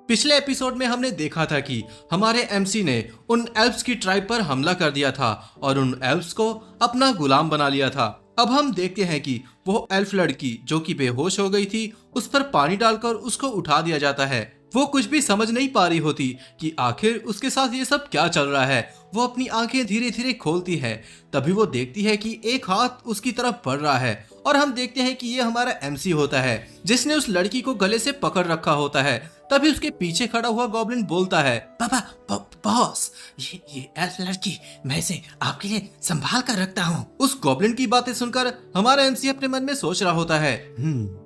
पिछले एपिसोड में हमने देखा था कि हमारे एमसी ने उन एल्फ्स की ट्राइब पर हमला कर दिया था और उन एल्फ्स को अपना गुलाम बना लिया था। अब हम देखते हैं कि वो एल्फ लड़की जो कि बेहोश हो गई थी, उस पर पानी डालकर उसको उठा दिया जाता है। वो कुछ भी समझ नहीं पा रही होती कि आखिर उसके साथ ये सब क्या चल रहा है। वो अपनी आंखें धीरे धीरे खोलती है, तभी वो देखती है कि एक हाथ उसकी तरफ बढ़ रहा है और हम देखते हैं कि ये हमारा एमसी होता है जिसने उस लड़की को गले से पकड़ रखा होता है। तभी उसके पीछे खड़ा हुआ गॉब्लिन बोलता है, पापा बॉस, ये एल्फ लड़की मैं इसे आपके लिए संभाल कर रखता हूँ। उस गॉब्लिन की बातें सुनकर हमारा एमसी अपने मन में सोच रहा होता है,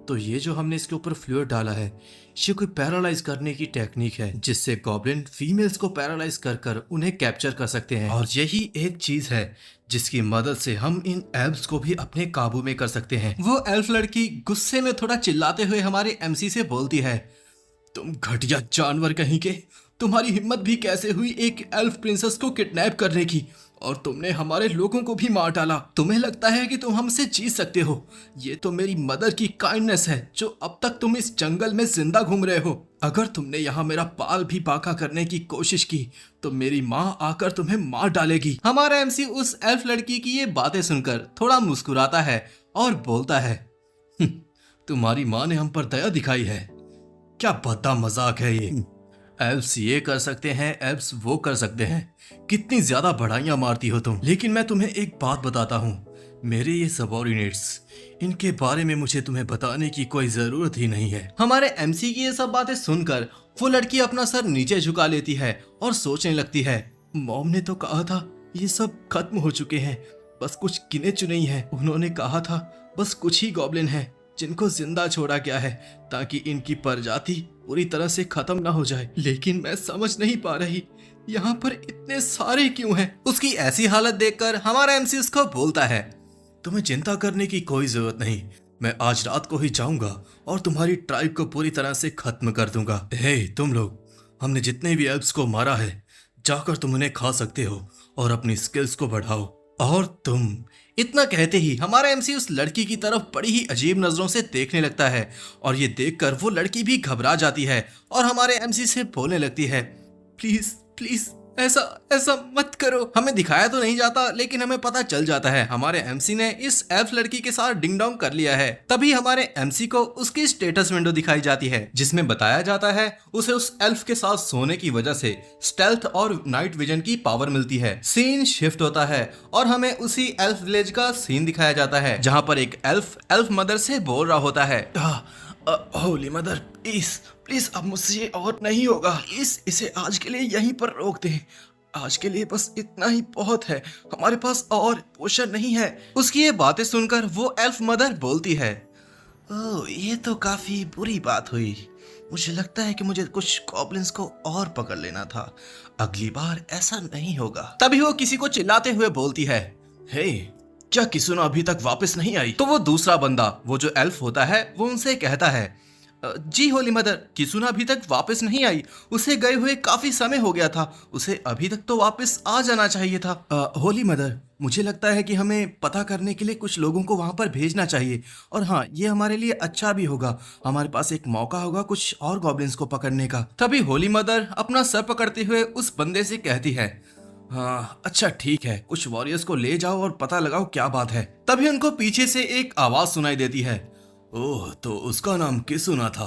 तो ये जो हमने इसके ऊपर फ्लूइड डाला है ये कोई पैरालाइज करने की टेक्निक है जिससे गॉब्लिन फीमेल्स को पैरालाइज कर कर उन्हें कैप्चर कर सकते हैं, और यही एक चीज है जिसकी मदद से हम इन एल्फ्स को भी अपने काबू में कर सकते हैं। वो एल्फ लड़की गुस्से में थोड़ा चिल्लाते हुए हमारे एमसी से बोलती है, तुम घटिया जानवर कहीं के, तुम्हारी हिम्मत भी कैसे हुई एक एल्फ प्रिंसेस को किडनैप करने की, और तुमने हमारे लोगों को भी मार डाला। तुम्हें लगता है कि तुम हमसे जीत सकते हो? ये तो मेरी मदर की काइंडनेस है जो अब तक तुम इस जंगल में जिंदा घूम रहे हो। अगर तुमने यहाँ मेरा पाल भी बाका करने की कोशिश की तो मेरी माँ आकर तुम्हें मार डालेगी। हमारा एमसी उस एल्फ लड़की की ये बातें सुनकर थोड़ा मुस्कुराता है और बोलता है, तुम्हारी माँ ने हम पर दया दिखाई है, क्या भद्दा मजाक है ये। एल्फ्स ये कर सकते हैं, एल्फ्स वो कर सकते हैं, कितनी ज्यादा बढ़ाइयां मारती हो तुम। लेकिन मैं तुम्हें एक बात बताता हूँ, मेरे ये सबऑर्डिनेट्स, इनके बारे में मुझे तुम्हें बताने की कोई जरूरत ही नहीं है। हमारे एमसी की ये सब बातें सुनकर वो लड़की अपना सर नीचे झुका लेती है और सोचने लगती है, मॉम ने तो कहा था ये सब खत्म हो चुके हैं, बस कुछ गिने चुने ही हैं। उन्होंने कहा था बस कुछ ही गॉब्लिन है जिनको जिंदा छोड़ा गया है ताकि इनकी प्रजाति पूरी तरह से खत्म ना हो जाए, लेकिन मैं समझ नहीं पा रही यहाँ पर इतने सारे क्यों हैं। उसकी ऐसी हालत देखकर हमारा एमसी उसको बोलता है, तुम्हें चिंता करने की कोई जरूरत नहीं, मैं आज रात को ही जाऊंगा और तुम्हारी ट्राइब को पूरी तरह से खत्म कर दूंगा। हे तुम लोग, हमने जितने भी एल्फ्स को मारा है जाकर तुम उन्हें खा सकते हो और अपनी स्किल्स को बढ़ाओ। और तुम। इतना कहते ही हमारा एमसी उस लड़की की तरफ बड़ी ही अजीब नजरों से देखने लगता है और ये देखकर वो लड़की भी घबरा जाती है और हमारे एमसी से बोलने लगती है, प्लीज प्लीज ऐसा ऐसा मत करो। हमें दिखाया तो नहीं जाता लेकिन हमें पता चल जाता है हमारे एमसी ने इस एल्फ लड़की के साथ डिंग डोंग कर लिया है। तभी हमारे एमसी को उसकी स्टेटस विंडो दिखाई जाती है जिसमें बताया जाता है उसे उस एल्फ के साथ सोने की वजह से स्टेल्थ और नाइट विजन की पावर मिलती है। सीन शिफ्ट होता है और हमें उसी एल्फ विलेज का सीन दिखाया जाता है जहाँ पर एक एल्फ मदर से बोल रहा होता है, होली मदर प्लीज प्लीज अब मुझसे और नहीं होगा, इसे आज के लिए यहीं पर रोक दें। आज के लिए बस इतना ही बहुत है, हमारे पास और पोषण नहीं है। उसकी ये बातें सुनकर वो एल्फ मदर बोलती है, ओह ये तो काफी बुरी बात हुई, मुझे लगता है कि मुझे कुछ गॉब्लिन्स को और पकड़ लेना था, अगली बार ऐसा नहीं होगा। तभी वो किसी को चिल्लाते हुए बोलती है, हे क्या किसुना अभी तक वापस नहीं आई? तो वो दूसरा बंदा, वो जो एल्फ होता है, वो उनसे कहता है, जी होली मदर, किसुना अभी तक वापस नहीं आई, उसे गए हुए काफी समय हो गया था, उसे अभी तक तो वापस आ जाना चाहिए था। होली मदर, मुझे लगता है कि हमें पता करने के लिए कुछ लोगों को वहां पर भेजना चाहिए, और हाँ ये हमारे लिए अच्छा भी होगा, हमारे पास एक मौका होगा कुछ और गॉब्लिन्स को पकड़ने का। तभी होली मदर अपना सर पकड़ते हुए उस बंदे से कहती है, हाँ अच्छा ठीक है, कुछ वॉरियर्स को ले जाओ और पता लगाओ क्या बात है। तभी उनको पीछे से एक आवाज सुनाई देती है, ओह तो उसका नाम किसुना था,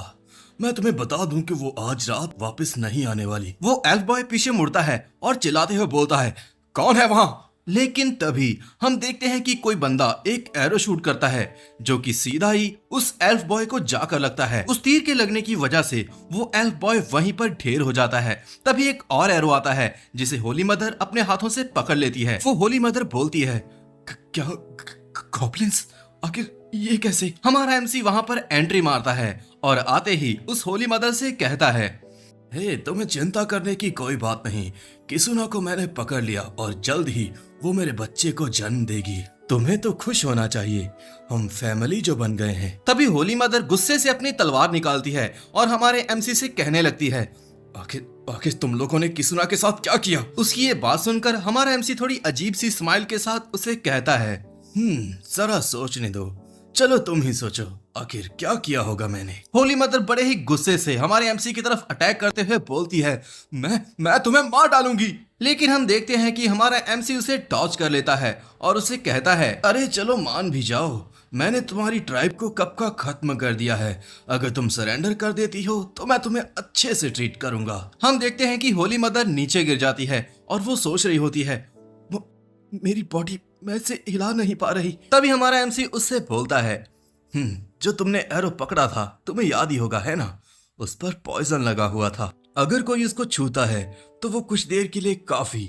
मैं तुम्हें बता दूं कि वो आज रात वापस नहीं आने वाली। वो एल्फ बॉय पीछे मुड़ता है और चिल्लाते हुए बोलता है, कौन है वहां? लेकिन तभी हम देखते हैं कि कोई बंदा एक एरो शूट करता है जो कि सीधा ही उस एल्फ बॉय को जाकर लगता है। उस तीर के लगने की वजह से वो एल्फ बॉय वहीं पर ढेर हो जाता है। तभी एक और एरो आता है जिसे होली मदर अपने हाथों से पकड़ लेती है। वो होली मदर बोलती है, क्या गॉब्लिन्स, आखिर ये कैसे? हमारा एमसी वहां पर एंट्री मारता है और आते ही उस होली मदर से कहता है, हे तुम्हें चिंता करने की कोई बात नहीं, किसुना को मैंने पकड़ लिया और जल्द ही वो मेरे बच्चे को जन्म देगी। तुम्हें तो खुश होना चाहिए, हम फैमिली जो बन गए हैं। तभी होली मदर गुस्से से अपनी तलवार निकालती है और हमारे एमसी से कहने लगती है, आखिर तुम लोगों ने किसुना के साथ क्या किया? उसकी ये बात सुनकर हमारा एमसी थोड़ी अजीब सी स्माइल के साथ उसे कहता है, जरा सोचने दो, चलो तुम ही सोचो, आखिर क्या किया होगा मैंने। होली मदर बड़े ही गुस्से से हमारे एमसी की तरफ अटैक करते हुए बोलती है, मैं तुम्हें मार डालूंगी। लेकिन हम देखते हैं कि हमारा एमसी उसे टॉर्च कर लेता है और उसे कहता है, अरे चलो मान भी जाओ, मैंने तुम्हारी ट्राइब को कब का खत्म कर दिया है। अगर तुम सरेंडर कर देती हो तो मैं तुम्हें अच्छे से ट्रीट करूंगा। हम देखते हैं कि होली मदर नीचे गिर जाती है और वो सोच रही होती है, मेरी बॉडी मैं से हिला नहीं पा रही। तभी हमारा एमसी उससे बोलता है, जो तुमने एरो पकड़ा था तुम्हें याद ही होगा है ना, उस पर पॉइजन लगा हुआ था। अगर कोई उसको छूता है तो वो कुछ देर के लिए काफी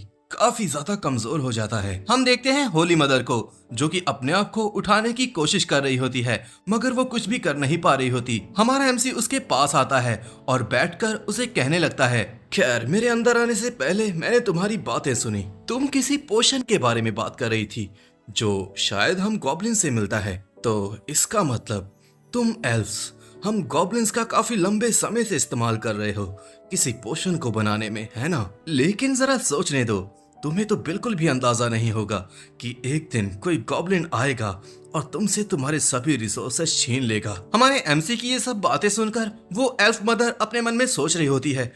ज्यादा कमजोर हो जाता है। हम देखते हैं होली मदर को जो कि अपने आप को उठाने की कोशिश कर रही होती है, मगर वो कुछ भी कर नहीं पा रही होती। हमारा एमसी उसके पास आता है और बैठकर उसे कहने लगता है, खैर मेरे अंदर आने से पहले मैंने तुम्हारी बातें सुनी। तुम किसी पोशन के बारे में बात कर रही थी जो शायद हम गॉब्लिन से मिलता है। तो इसका मतलब तुम एल्फ्स हम गॉब्लिन्स का काफी लंबे समय से इस्तेमाल कर रहे हो किसी पोशन को बनाने में, है ना? लेकिन जरा सोचने दो, तुम्हें तो बिल्कुल भी अंदाजा नहीं होगा कि एक दिन कोई गॉब्लिन आएगा और तुमसे तुम्हारे सभी रिसोर्सेस छीन लेगा। हमारे एमसी की ये सब बातें सुनकर वो एल्फ मदर अपने मन में सोच रही होती है,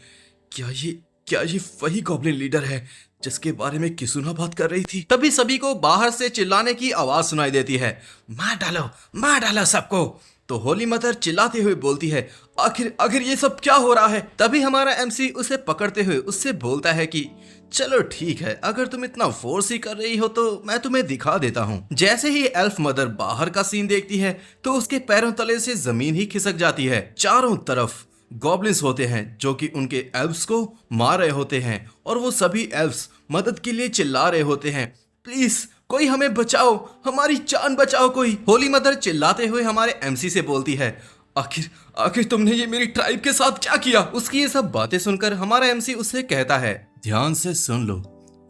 क्या ये वही गॉब्लिन लीडर है जिसके बारे में किसुना बात कर रही थी? तभी सभी को बाहर से चिल्लाने की आवाज सुनाई देती है, मार डालो सबको। तो होली मदर चिल्लाते हुए बोलती है, आखिर ये सब क्या हो रहा है? तभी हमारा एमसी उसे पकड़ते हुए उससे बोलता है कि चलो ठीक है, अगर तुम इतना फोर्स ही कर रही हो तो मैं तुम्हें दिखा देता हूँ। जैसे ही एल्फ मदर बाहर का सीन देखती है तो उसके पैरों तले से जमीन ही खिसक जाती है। चारों तरफ गॉब्लिन्स होते हैं जो कि उनके एल्फ्स को मार रहे होते हैं और वो सभी एल्फ्स मदद के लिए चिल्ला रहे होते हैं, प्लीज कोई हमें बचाओ, हमारी जान बचाओ कोई। होली मदर चिल्लाते हुए हमारे एमसी से बोलती है, आखिर तुमने ये मेरी ट्राइब के साथ क्या किया? उसकी ये सब बातें सुनकर हमारा एमसी उससे कहता है, ध्यान से सुन लो,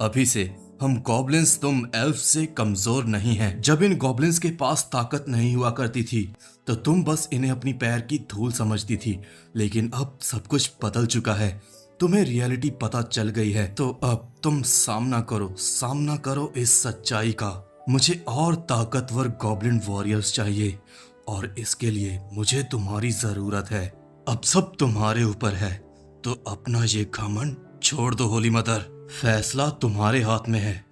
अभी से हम गॉब्लिन्स तुम एल्फ से कमजोर नहीं हैं। जब इन गॉब्लिन्स के पास ताकत नहीं हुआ करती थी तो तुम बस इन्हें अपनी पैर की धूल समझती थी, लेकिन अब सब कुछ बदल चुका है। तुम्हें रियलिटी पता चल गई है, तो अब तुम सामना करो इस सच्चाई का। मुझे और ताकतवर गॉब्लिन वॉरियर्स चाहिए और इसके लिए मुझे तुम्हारी जरूरत है। अब सब तुम्हारे ऊपर है, तो अपना ये घमंड छोड़ दो होली मदर। फैसला तुम्हारे हाथ में है,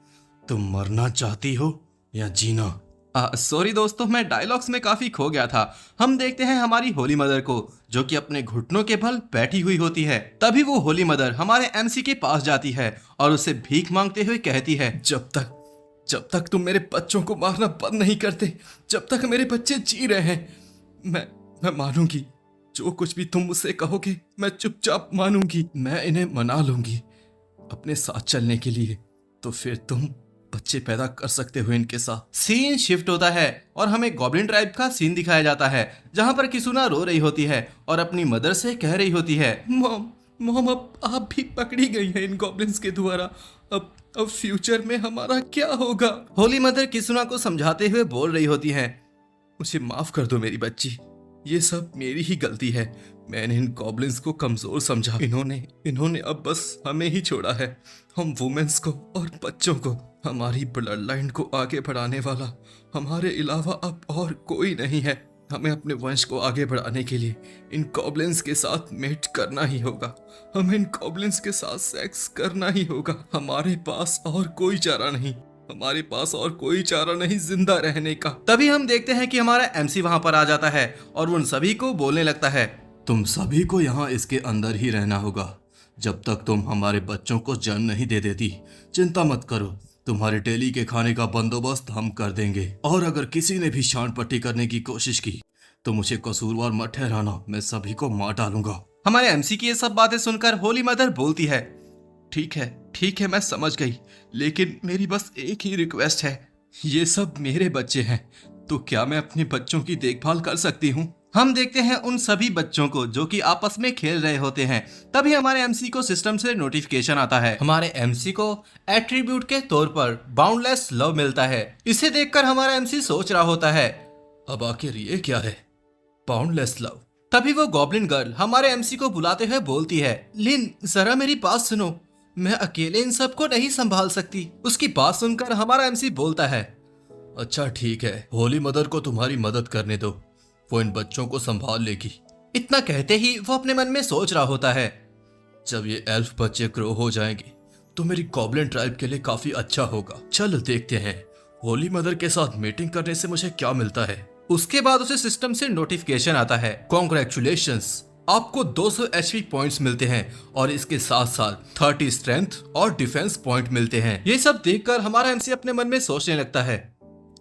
तुम मरना चाहती हो या जीना। सॉरी दोस्तों, मैं डायलॉग्स में काफी खो गया था। हम देखते हैं हमारी होली मदर को जो कि अपने घुटनों के बल बैठी हुई होती है। तभी वो होली मदर हमारे एमसी के पास जाती है और उसे भीख मांगते हुए कहती है, जब तक तुम मेरे बच्चों को मारना बंद नहीं करते, जब तक मेरे बच्चे जी रहे हैं, मैं मानूंगी। जो कुछ भी तुम मुझसे कहोगे मैं चुपचाप मानूंगी। मैं इन्हें मना लूंगी अपने साथ चलने के लिए, तो फिर तुम बच्चे पैदा कर सकते हो इनके साथ। सीन शिफ्ट होता है और हमें गॉब्लिन ट्राइब का सीन दिखाया जाता है जहां पर किसुना रो रही होती है और अपनी मदर से कह रही होती है, मॉम अब आप भी पकड़ी गई हैं इन गॉब्लिन्स के द्वारा। अब फ्यूचर में हमारा क्या होगा? होली मदर किसुना को समझाते हुए बोल रही होती है, मुझे माफ कर दो मेरी बच्ची, ये सब मेरी ही गलती है। मैंने इन गॉब्लिन्स को कमजोर समझा। इन्होंने अब बस हमें ही छोड़ा है, हम वुमेन्स को और बच्चों को। हमारी ब्लड लाइन को आगे बढ़ाने वाला हमारे अलावा अब और कोई नहीं है। हमें अपने वंश को आगे बढ़ाने के लिए इन गॉब्लिन्स के साथ मेट करना ही होगा। हमें इन गॉब्लिन्स के साथ सेक्स करना ही होगा। हमारे पास और कोई चारा नहीं जिंदा रहने का। तभी हम देखते हैं कि हमारा एमसी वहां पर आ जाता है और उन सभी को बोलने लगता है, तुम सभी को यहाँ इसके अंदर ही रहना होगा जब तक तुम हमारे बच्चों को जन्म नहीं दे देती। चिंता मत करो, तुम्हारे डेली के खाने का बंदोबस्त हम कर देंगे। और अगर किसी ने भी शान पट्टी करने की कोशिश की तो मुझे कसूरवार मत ठहराना, मैं सभी को मार डालूंगा। हमारे एमसी की ये सब बातें सुनकर होली मदर बोलती है, ठीक है मैं समझ गई, लेकिन मेरी बस एक ही रिक्वेस्ट है। ये सब मेरे बच्चे हैं, तो क्या मैं अपने बच्चों की देखभाल कर सकती हूँ? हम देखते हैं उन सभी बच्चों को जो कि आपस में खेल रहे होते हैं। तभी हमारे एमसी को सिस्टम से नोटिफिकेशन आता है। हमारे एमसी को एट्रीब्यूट के तौर पर बाउंडलेस लव मिलता है। इसे देखकर हमारा एमसी सोच रहा होता है, अब आखिर ये क्या है बाउंडलेस लव? तभी वो गॉब्लिन गर्ल हमारे एमसी को बुलाते हुए बोलती है, लिन जरा मेरी बात सुनो, मैं अकेले इन सबको नहीं संभाल सकती। उसकी बात सुनकर हमारा एमसी बोलता है, अच्छा ठीक है, होली मदर को तुम्हारी मदद करने दो, वो इन बच्चों को संभाल लेगी। इतना कहते ही वो अपने मन में सोच रहा होता है, जब ये एल्फ बच्चे ग्रो हो जाएंगे तो मेरी गॉब्लिन ट्राइब के लिए काफी अच्छा होगा। चलो देखते हैं होली मदर के साथ मीटिंग करने से मुझे क्या मिलता है। उसके बाद उसे सिस्टम से नोटिफिकेशन आता है, कॉन्ग्रेचुलेशंस, आपको 200 एचपी पॉइंट्स मिलते हैं और इसके साथ साथ 30 स्ट्रेंथ और डिफेंस पॉइंट मिलते हैं। ये सब देखकर हमारा एमसी अपने मन में सोचने लगता है,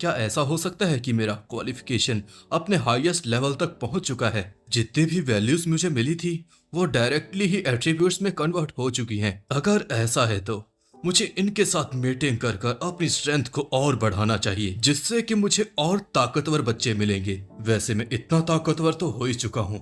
क्या ऐसा हो सकता है कि मेरा क्वालिफिकेशन अपने हाईएस्ट लेवल तक पहुंच चुका है? जितनी भी वैल्यूज मुझे मिली थी वो डायरेक्टली ही एट्रीब्यूट्स में कन्वर्ट हो चुकी हैं। अगर ऐसा है तो मुझे इनके साथ मीटिंग कर कर अपनी स्ट्रेंथ को और बढ़ाना चाहिए, जिससे कि मुझे और ताकतवर बच्चे मिलेंगे। वैसे मैं इतना ताकतवर तो हो ही चुका हूँ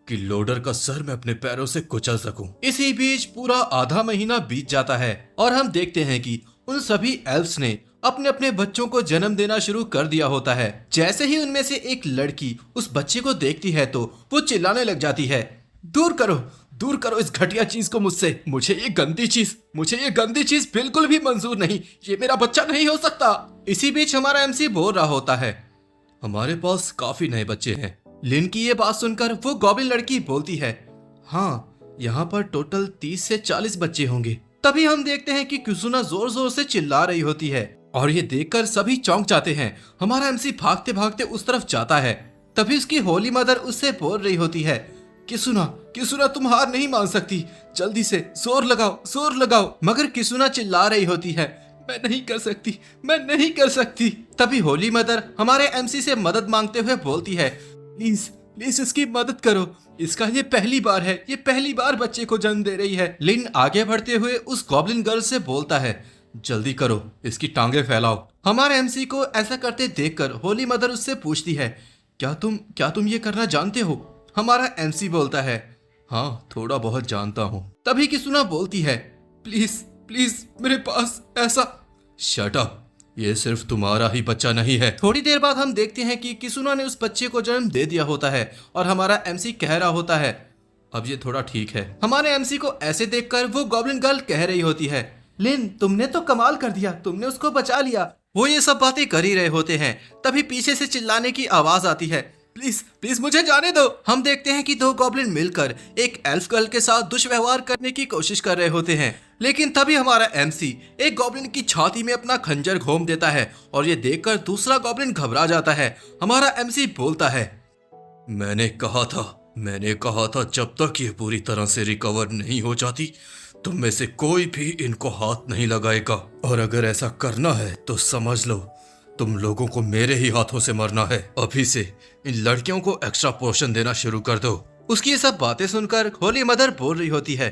कि लोडर का सर मैं अपने पैरों से कुचल सकूं। इसी बीच पूरा आधा महीना बीत जाता है और हम देखते हैं कि उन सभी एल्फ्स ने अपने अपने बच्चों को जन्म देना शुरू कर दिया होता है। जैसे ही उनमें से एक लड़की उस बच्चे को देखती है तो वो चिल्लाने लग जाती है, दूर करो इस घटिया चीज को मुझसे, मुझे ये गंदी चीज बिल्कुल भी मंजूर नहीं, ये मेरा बच्चा नहीं हो सकता। इसी बीच हमारा एमसी बोल रहा होता है, हमारे पास काफी नए बच्चे हैं। लिन की ये बात सुनकर वो गॉब्लिन लड़की बोलती है, हाँ यहाँ पर टोटल 30 से 40 बच्चे होंगे। तभी हम देखते हैं कि किसुना जोर जोर से चिल्ला रही होती है और ये देखकर सभी चौंक जाते हैं। हमारा एमसी भागते भागते उस तरफ जाता है। तभी उसकी होली मदर उससे बोल रही होती है, किसुना तुम हार नहीं मान सकती, जल्दी से जोर लगाओ। मगर किसुना चिल्ला रही होती है, मैं नहीं कर सकती। तभी होली मदर हमारे एमसी से मदद मांगते हुए बोलती है, प्लीज इसकी मदद करो, इसका ये पहली बार बच्चे को जन्म दे रही है। लिन आगे बढ़ते हुए उस गॉब्लिन गर्ल से बोलता है, जल्दी करो, इसकी टांगे फैलाओ। हमारे एमसी को ऐसा करते देखकर होली मदर उससे पूछती है, क्या तुम ये करना जानते हो? हमारा एमसी बोलता है, हाँ थोड़ा बहुत जानता हूँ। तभी किसुना बोलती है, प्लीज मेरे पास ऐसा। शट अप, ये सिर्फ तुम्हारा ही बच्चा नहीं है। थोड़ी देर बाद हम देखते हैं कि किसुना ने उस बच्चे को जन्म दे दिया होता है और हमारा एमसी कह रहा होता है, अब ये थोड़ा ठीक है। हमारे एमसी को ऐसे देखकर वो गॉब्लिन गर्ल कह रही होती है, लिन तुमने तो कमाल कर दिया, तुमने उसको बचा लिया। वो ये सब बातें कर ही रहे होते हैं, तभी पीछे से चिल्लाने की आवाज आती है, प्लीज मुझे जाने दो। हम देखते हैं कि दो गॉब्लिन मिलकर एक एल्फ गर्ल के साथ दुष्व्यवहार करने की कोशिश कर रहे होते हैं। लेकिन तभी हमारा एमसी एक गॉब्लिन की छाती में अपना खंजर घोंप देता है और ये देखकर दूसरा गॉब्लिन घबरा जाता है। हमारा एमसी बोलता है, मैंने कहा था जब तक ये पूरी तरह से रिकवर नहीं हो जाती तुम में से कोई भी इनको हाथ नहीं लगाएगा, और अगर ऐसा करना है तो समझ लो तुम लोगों को मेरे ही हाथों से मरना है। अभी से इन लड़कियों को एक्स्ट्रा पोर्शन देना शुरू कर दो। उसकी ये सब बातें सुनकर होली मदर बोल रही होती है,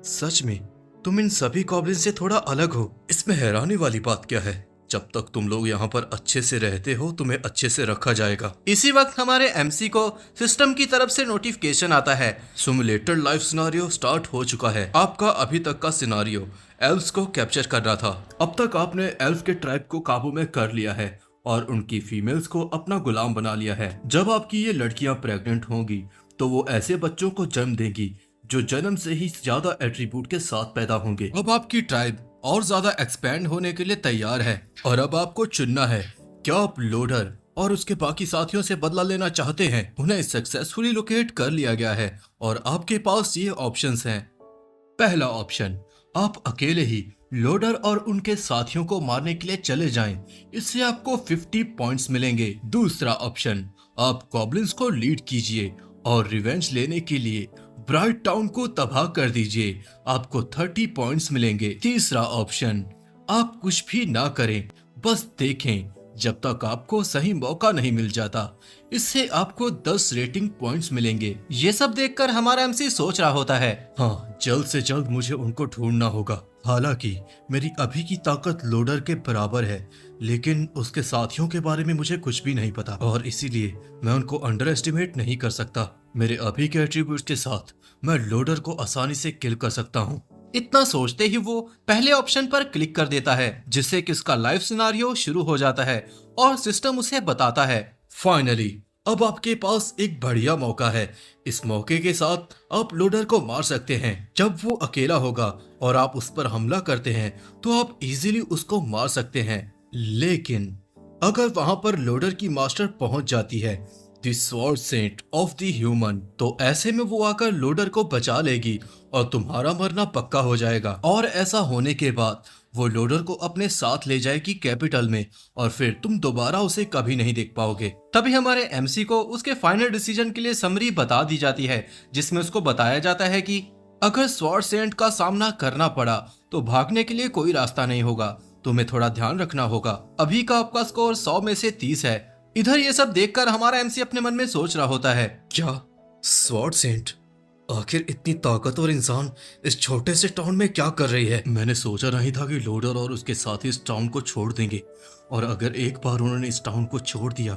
सच में तुम इन सभी गॉब्लिन से थोड़ा अलग हो। इसमें हैरानी वाली बात क्या है, जब तक तुम लोग यहाँ पर अच्छे से रहते हो तुम्हें अच्छे से रखा जाएगा। इसी वक्त हमारे एमसी को सिस्टम की तरफ से नोटिफिकेशन आता है, सिमुलेटेड लाइफ सिनारियो स्टार्ट हो चुका है। आपका अभी तक का सिनारियो एल्फ्स को कैप्चर करना था। अब तक आपने एल्फ के ट्राइब को काबू में कर लिया है और उनकी फीमेल्स को अपना गुलाम बना लिया है। जब आपकी ये लड़कियां प्रेग्नेंट होंगी तो वो ऐसे बच्चों को जन्म देंगी जो जन्म से ही ज्यादा एट्रीब्यूट के साथ पैदा होंगे। अब आपकी ट्राइब और ज्यादा एक्सपैंड होने के लिए तैयार है और अब आपको चुनना है, क्या आप लोडर और उसके बाकी साथियों से बदला लेना चाहते हैं? उन्हें सक्सेसफुली लोकेट कर लिया गया है और आपके पास ये ऑप्शंस हैं। पहला ऑप्शन, आप अकेले ही लोडर और उनके साथियों को मारने के लिए चले जाएं, इससे आपको 50 पॉइंट्स मिलेंगे। दूसरा ऑप्शन, आप गॉब्लिन्स को लीड कीजिए और रिवेंज लेने के लिए ब्राइट टाउन को तबाह कर दीजिए, आपको 30 पॉइंट्स मिलेंगे। तीसरा ऑप्शन, आप कुछ भी ना करें, बस देखें जब तक आपको सही मौका नहीं मिल जाता, इससे आपको 10 रेटिंग पॉइंट्स मिलेंगे। ये सब देखकर हमारा एमसी सोच रहा होता है, हाँ जल्द से जल्द मुझे उनको ढूंढना होगा। हालांकि मेरी अभी की ताकत लोडर के बराबर है, लेकिन उसके साथियों के बारे में मुझे कुछ भी नहीं पता और इसीलिए मैं उनको अंडर एस्टिमेट नहीं कर सकता। मेरे अभी के एट्रीब्यूट्स के साथ मैं लोडर को आसानी से किल कर सकता हूँ। इतना सोचते ही वो पहले ऑप्शन पर क्लिक कर देता है, जिससे कि उसका लाइफ सिनारियो शुरू हो जाता है और सिस्टम उसे बताता है, फाइनली अब आपके पास एक बढ़िया मौका है। इस मौके के साथ आप लोडर को मार सकते हैं। जब वो अकेला होगा और आप उस पर हमला करते हैं तो आप इजीली उसको मार सकते हैं, लेकिन अगर वहां पर लोडर की मास्टर पहुंच जाती है, the sword sent of the human, तो ऐसे में वो आकर लोडर को बचा लेगी और तुम्हारा मरना पक्का हो जाएगा। और ऐसा होने के बाद वो लोडर को अपने साथ ले जाएगी कैपिटल में और फिर तुम दोबारा उसे कभी नहीं देख पाओगे। तभी हमारे एमसी को उसके फाइनल डिसीजन के लिए समरी बता दी जाती है, जिसमें उसको बताया जाता है कि अगर स्वॉर्ड सेंट का सामना करना पड़ा तो भागने के लिए कोई रास्ता नहीं होगा, तुम्हें थोड़ा ध्यान रखना होगा। अभी का आपका स्कोर 100 में से 30 है। इधर ये सब देखकर हमारा एमसी अपने मन में सोच रहा होता है, क्या स्वॉर्ड सेंट आखिर इतनी ताकतवर इंसान इस छोटे से टाउन में क्या कर रही है? मैंने सोचा नहीं था कि लोडर और उसके साथी इस टाउन को छोड़ देंगे, और अगर एक बार उन्होंने इस टाउन को छोड़ दिया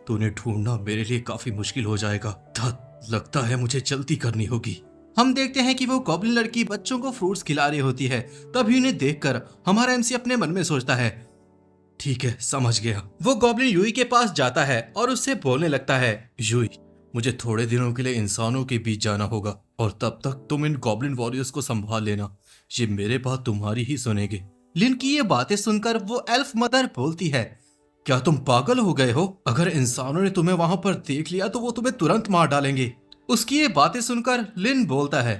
तो उन्हें ढूंढना मेरे लिए काफी मुश्किल हो जाएगा। लगता है मुझे जल्दी करनी होगी। हम देखते हैं कि वो गॉब्लिन लड़की बच्चों को फ्रूट्स खिला रही होती है। तभी उन्हें देखकर हमारा एमसी अपने मन में सोचता है, ठीक है समझ गया। वो गॉब्लिन यूई के पास जाता है और उससे बोलने लगता है, यूई मुझे थोड़े दिनों के लिए इंसानों के बीच जाना होगा और तब तक तुम इन गॉब्लिन वॉरियर्स को संभाल लेना, ये मेरे बात तुम्हारी ही सुनेंगे। लिन की ये बातें सुनकर वो एल्फ मदर बोलती है, क्या तुम पागल हो गए हो? अगर इंसानों ने तुम्हें वहां पर देख लिया तो वो तुम्हें तुरंत मार डालेंगे। उसकी ये बातें सुनकर लिन बोलता है,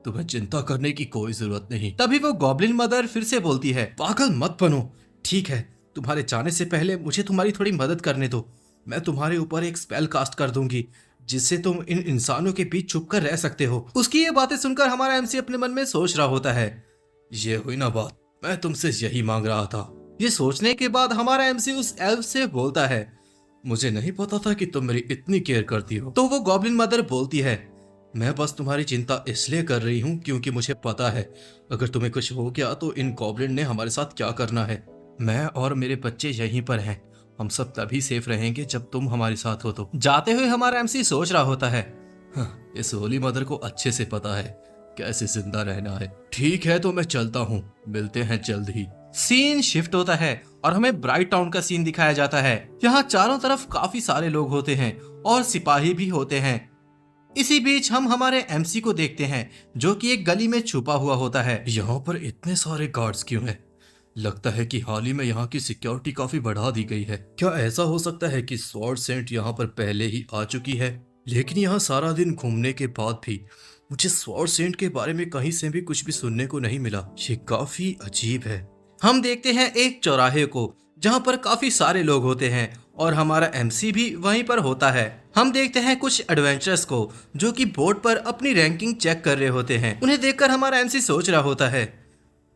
तुम्हें चिंता करने की कोई जरूरत नहीं। तभी वो गॉब्लिन मदर फिर से बोलती है, पागल मत बनो, ठीक है तुम्हारे जाने से पहले मुझे तुम्हारी थोड़ी मदद करने दो। मैं तुम्हारे ऊपर एक स्पेल कास्ट कर दूंगी जिससे तुम इन इंसानों के बीच छुप कर रह सकते हो। उसकी ये बातें सुनकर हमारा एमसी अपने मन में सोच रहा होता है, ये हुई ना बात, मैं तुमसे यही मांग रहा था। ये सोचने के बाद हमारा एमसी उस एल्फ से बोलता है, मुझे नहीं पता था कि तुम मेरी इतनी केयर करती हो। तो वो गॉब्लिन मदर बोलती है, मैं बस तुम्हारी चिंता इसलिए कर रही हूँ क्योंकि मुझे पता है अगर तुम्हें कुछ हो गया तो इन गॉब्लिन ने हमारे साथ क्या करना है। मैं और मेरे बच्चे यहीं पर हैं, हम सब तभी सेफ रहेंगे जब तुम हमारे साथ हो। तो जाते हुए हमारा एमसी सोच रहा होता है, इस होली मदर को अच्छे से पता है कैसे जिंदा रहना है। ठीक है तो मैं चलता हूँ, मिलते हैं जल्द ही। सीन शिफ्ट होता है और हमें ब्राइट टाउन का सीन दिखाया जाता है। यहाँ चारों तरफ काफी सारे लोग होते हैं और सिपाही भी होते हैं। इसी बीच हम हमारे एमसी को देखते हैं जो कि एक गली में छुपा हुआ होता है। यहाँ पर इतने सारे गार्ड्स क्यों हैं? लगता है कि हाल ही में यहाँ की सिक्योरिटी काफी बढ़ा दी गई है। क्या ऐसा हो सकता है कि स्वॉर्ड सेंट यहाँ पर पहले ही आ चुकी है? लेकिन यहाँ सारा दिन घूमने के बाद भी मुझे स्वॉर्ड सेंट के बारे में कहीं से भी कुछ भी सुनने को नहीं मिला। ये काफी अजीब है। हम देखते हैं एक चौराहे को जहाँ पर काफी सारे लोग होते हैं और हमारा एमसी भी वहीं पर होता है। हम देखते हैं कुछ एडवेंचरर्स को जो कि बोर्ड पर अपनी रैंकिंग चेक कर रहे होते हैं। उन्हें देखकर हमारा एमसी सोच रहा होता है,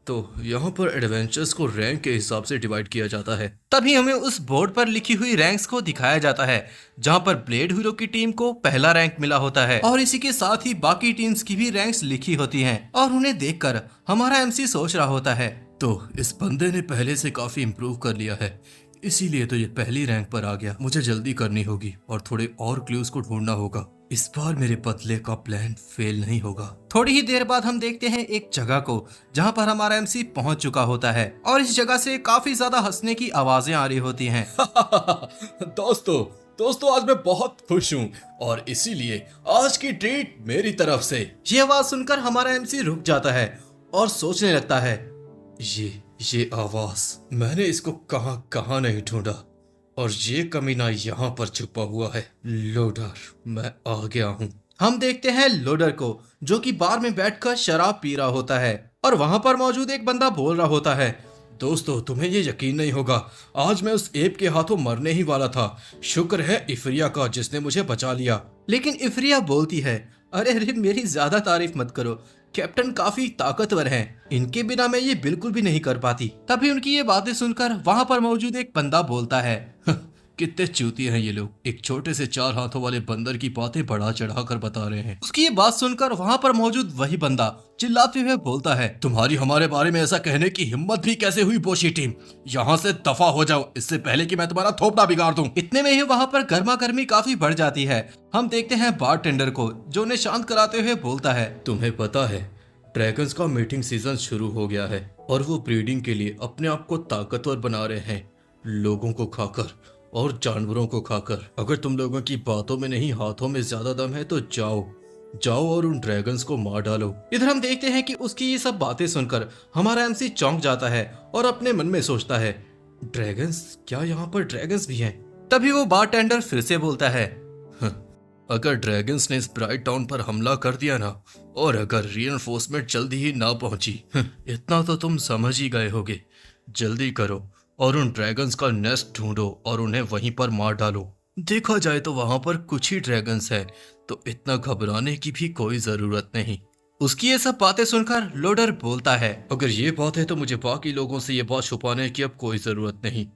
तो यहाँ पर एडवेंचर्स को रैंक के हिसाब से डिवाइड किया जाता है। तभी हमें उस बोर्ड पर लिखी हुई रैंक्स को दिखाया जाता है जहाँ पर ब्लेड हीरो की टीम को पहला रैंक मिला होता है और इसी के साथ ही बाकी टीम्स की भी रैंक्स लिखी होती हैं। और उन्हें देखकर हमारा एमसी सोच रहा होता है, तो इस बंदे ने पहले से काफी इम्प्रूव कर लिया है, इसीलिए तो ये पहली रैंक पर आ गया। मुझे जल्दी करनी होगी और थोड़े और क्लूज को ढूंढना होगा। इस बार मेरे बदले का प्लान फेल नहीं होगा। थोड़ी ही देर बाद हम देखते हैं एक जगह को जहां पर हमारा एमसी पहुंच चुका होता है और इस जगह से काफी ज्यादा हंसने की आवाजें आ रही होती हैं। दोस्तों आज मैं बहुत खुश हूँ और इसीलिए आज की ट्रीट मेरी तरफ से। ये आवाज सुनकर हमारा एमसी रुक जाता है और सोचने लगता है, ये आवाज मैंने इसको कहाँ नहीं ढूंढा और ये कमीना यहाँ पर छुपा हुआ है। लोडर मैं आ गया हूँ। हम देखते हैं लोडर को जो कि बार में बैठकर शराब पी रहा होता है और वहां पर मौजूद एक बंदा बोल रहा होता है, दोस्तों तुम्हें ये यकीन नहीं होगा, आज मैं उस एप के हाथों मरने ही वाला था। शुक्र है इफ्रिया का जिसने मुझे बचा लिया। लेकिन इफ्रिया बोलती है, अरे मेरी ज्यादा तारीफ मत करो, कैप्टन काफी ताकतवर हैं, इनके बिना मैं ये बिल्कुल भी नहीं कर पाती। तभी उनकी ये बातें सुनकर वहां पर मौजूद एक बंदा बोलता है, कितने चूतिए हैं ये लोग, एक छोटे से 4 हाथों वाले बंदर की बातें बढ़ा चढ़ा कर बता रहे हैं। उसकी ये बात सुनकर वहां पर मौजूद वही बंदा चिल्लाते हुए बोलता है, तुम्हारी हमारे बारे में ऐसा कहने की हिम्मत भी कैसे हुई बोशी टीम, यहाँ से दफा हो जाओ इससे पहले कि मैं तुम्हारा थोपड़ा बिगाड़ दूं। इतने में ही वहां पर गर्मा गर्मी काफी बढ़ जाती है। हम देखते हैं बारटेंडर को जो उन्हें शांत कराते हुए बोलता है, तुम्हें पता है ड्रैगन्स का मीटिंग सीजन शुरू हो गया है और वो ब्रीडिंग के लिए अपने आप को ताकतवर बना रहे हैं, लोगों को खाकर और जानवरों को खाकर। अगर तुम लोगों की बातों में नहीं हाथों में ज्यादा दम है तो जाओ और उन ड्रैगन्स को मार डालो। इधर हम देखते हैं कि उसकी ये सब बातें सुनकर हमारा एमसी चौंक जाता है और अपने मन में सोचता है, ड्रैगन्स? क्या यहाँ पर ड्रैगन्स भी हैं? तभी वो बारटेंडर फिर से बोलता है, अगर ड्रैगन्स ने इस ब्राइट टाउन पर हमला कर दिया ना, और अगर रीइंफोर्समेंट जल्दी ही ना पहुंची, इतना तो तुम समझ ही गए होगे। जल्दी करो और उन ड्रैगन्स का नेस्ट ढूंढो और उन्हें वहीं पर मार डालो। देखा जाए तो वहां पर कुछ ही ड्रैगन्स हैं, तो इतना घबराने की भी कोई जरूरत नहीं। उसकी ये सब बातें सुनकर लोडर बोलता है, अगर ये बात है तो मुझे बाकी लोगों से ये बात छुपाने की अब कोई जरूरत नहीं।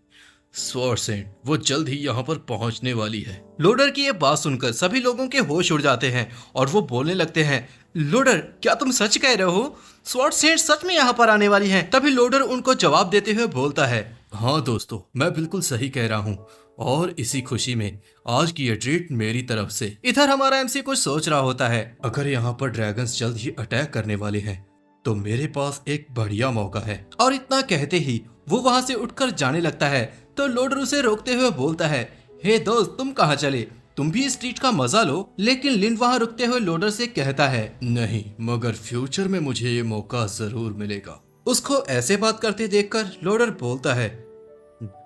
स्वॉर्ड सेंट वो जल्द ही यहाँ पर पहुंचने वाली है। लोडर की ये बात सुनकर सभी लोगों के होश उड़ जाते हैं और वो बोलने लगते हैं, लोडर क्या तुम सच कह रहे हो? स्वॉर्ड सेंट सच में यहाँ पर आने वाली हैं? तभी लोडर उनको जवाब देते हुए बोलता है, हाँ दोस्तों, मैं बिल्कुल सही कह रहा हूँ, और इसी खुशी में आज की ये ट्रीट मेरी तरफ से। इधर हमारा एमसी कुछ सोच रहा होता है, अगर यहाँ पर ड्रैगन्स जल्द ही अटैक करने वाले हैं तो मेरे पास एक बढ़िया मौका है। और इतना कहते ही वो वहां से उठकर जाने लगता है, तो लोडर उसे रोकते हुए बोलता है, हे दोस्त तुम कहाँ चले? तुम भी इस ट्रीट का मजा लो। लेकिन लिन वहां रुकते हुए लोडर से कहता है, नहीं, मगर फ्यूचर में मुझे ये मौका जरूर मिलेगा। उसको ऐसे बात करते देखकर लोडर बोलता है,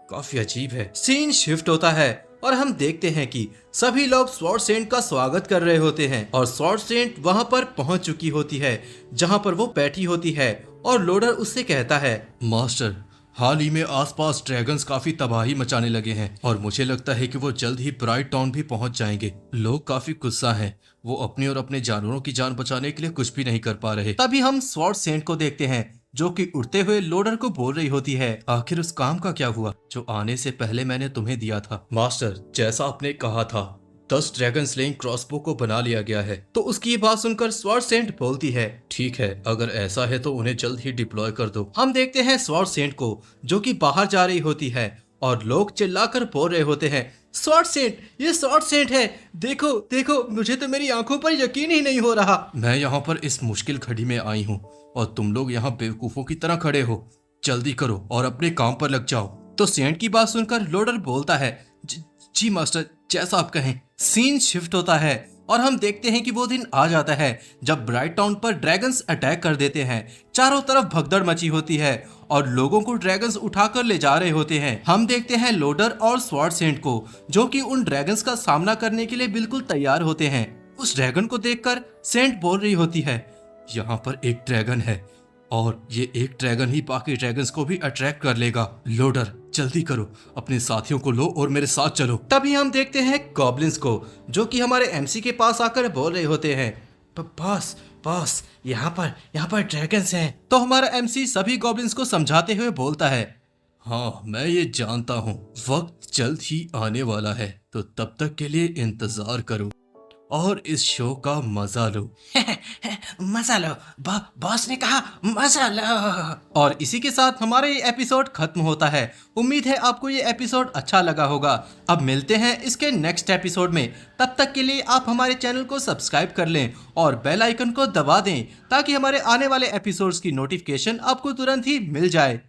काफी अजीब है। सीन शिफ्ट होता है और हम देखते हैं कि सभी लोग स्वॉर्ड सेंट का स्वागत कर रहे होते हैं और स्वॉर्ड सेंट वहां पर पहुंच चुकी होती है जहां पर वो बैठी होती है और लोडर उससे कहता है, मास्टर, हाल ही में आसपास ड्रैगन्स काफी तबाही मचाने लगे हैं और मुझे लगता है कि वो जल्द ही ब्राइट टाउन भी पहुंच जाएंगे। लोग काफी गुस्सा हैं, वो अपनी और अपने जानवरों की जान बचाने के लिए कुछ भी नहीं कर पा रहे। तभी हम स्वॉर्ड सेंट को देखते हैं जो कि उड़ते हुए लोडर को बोल रही होती है, आखिर उस काम का क्या हुआ जो आने से पहले मैंने तुम्हें दिया था? मास्टर, जैसा आपने कहा था 10 ड्रैगन स्लेइंग क्रॉसबो को बना लिया गया है। तो उसकी ये बात सुनकर स्वॉर्ड सेंट बोलती है, ठीक है, अगर ऐसा है तो उन्हें जल्द ही डिप्लॉय कर दो। हम देखते हैं स्वॉर्ड सेंट को जो कि बाहर जा रही होती है और लोग चिल्लाकर बोल रहे होते हैं, स्वॉर्ड सेंट, ये स्वॉर्ड सेंट है, देखो देखो, मुझे तो मेरी आंखों पर यकीन ही नहीं हो रहा। मैं यहाँ पर इस मुश्किल घड़ी में आई हूँ और तुम लोग यहाँ बेवकूफों की तरह खड़े हो। जल्दी करो और अपने काम पर लग जाओ। तो सेंट की बात सुनकर लोडर बोलता है, जी मास्टर, जैसा आप कहें। सीन शिफ्ट होता है और हम देखते हैं कि वो दिन आ जाता है जब ब्राइट टाउन पर ड्रैगन्स अटैक कर देते हैं। चारों तरफ भगदड़ मची होती है और लोगों को ड्रैगन्स उठाकर ले जा रहे होते हैं। हम देखते हैं लोडर और स्वॉर्ड सेंट को जो कि उन ड्रैगन्स का सामना करने के लिए बिल्कुल तैयार होते हैं। उस ड्रैगन को देखकर सेंट बोल रही होती है, यहाँ पर एक ड्रैगन है और ये एक ड्रैगन ही बाकी ड्रैगन्स को भी अट्रैक्ट कर लेगा। लोडर, जल्दी करो, अपने साथियों को लो और मेरे साथ चलो। तभी हम देखते हैं गॉब्लिन्स को जो कि हमारे एमसी के पास आकर बोल रहे होते हैं, बॉस बॉस, यहाँ पर ड्रैगन्स हैं। तो हमारा एमसी सभी गॉब्लिन्स को समझाते हुए बोलता है, हाँ मैं ये जानता हूँ, वक्त जल्द ही आने वाला है, तो तब तक के लिए इंतजार करो और इस शो का मजा लो। मजा लो, बॉस ने कहा मजा लो। और इसी के साथ हमारा ये एपिसोड खत्म होता है। उम्मीद है आपको ये एपिसोड अच्छा लगा होगा। अब मिलते हैं इसके नेक्स्ट एपिसोड में। तब तक के लिए आप हमारे चैनल को सब्सक्राइब कर लें और बेल आइकन को दबा दें ताकि हमारे आने वाले एपिसोड्स की नोटिफिकेशन आपको तुरंत ही मिल जाए।